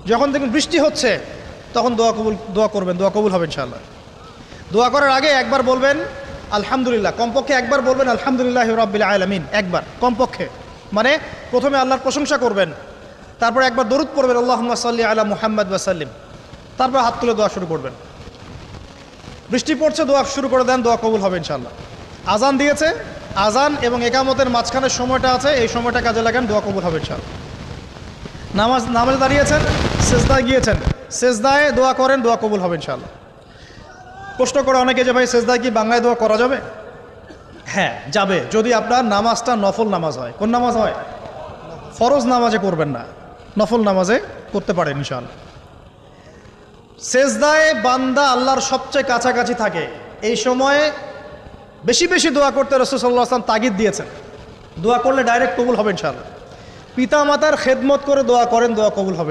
যখন দেখবেন বৃষ্টি হচ্ছে তখন দোয়া করবেন, দোয়া কবুল হবে ইনশাআল্লাহ। দোয়া করার আগে একবার বলবেন আলহামদুলিল্লাহ, কমপক্ষে একবার বলবেন আলহামদুলিল্লাহ রাব্বিল আলামিন, একবার কমপক্ষে। মানে প্রথমে আল্লাহর প্রশংসা করবেন, তারপর একবার দরুদ পড়বেন আল্লাহুম্মা সাল্লি আলা মুহাম্মাদ ওয়া সাল্লিম, তারপর হাত তুলে দোয়া শুরু করবেন। বৃষ্টি পড়ছে, দোয়া শুরু করে দেন, দোয়া কবুল হবে ইনশাআল্লাহ। আজান দিয়েছে, আজান এবং একামতের মাঝখানের সময়টা আছে, এই সময়টা কাজে লাগান, দোয়া কবুল হবে ইনশাআল্লাহ। নামাজে দাঁড়িয়েছেন, সেজদায় গিয়েছেন, সেজদায় দোয়া করেন, দোয়া কবুল হবে ইনশাআল্লাহ। প্রশ্ন করে অনেকে যে ভাই সেজদায় কি বাংলায় দোয়া করা যাবে? হ্যাঁ যাবে, যদি আপনার নামাজটা নফল নামাজ হয়। কোন নামাজ হয়? ফরজ নামাজে করবেন না, নফল নামাজে করতে পারেন ইনশাআল্লাহ। সেজদায় বান্দা আল্লাহর সবচেয়ে কাছাকাছি থাকে, এই সময়ে বেশি বেশি দোয়া করতে রাসূল সাল্লাল্লাহু আলাইহি ওয়াসাল্লাম তাগিদ দিয়েছেন। দোয়া করলে ডাইরেক্ট কবুল হবে ইনশাআল্লাহ। পিতা মাতার খেদমত করে দোয়া করেন, দোয়া কবুল হবে।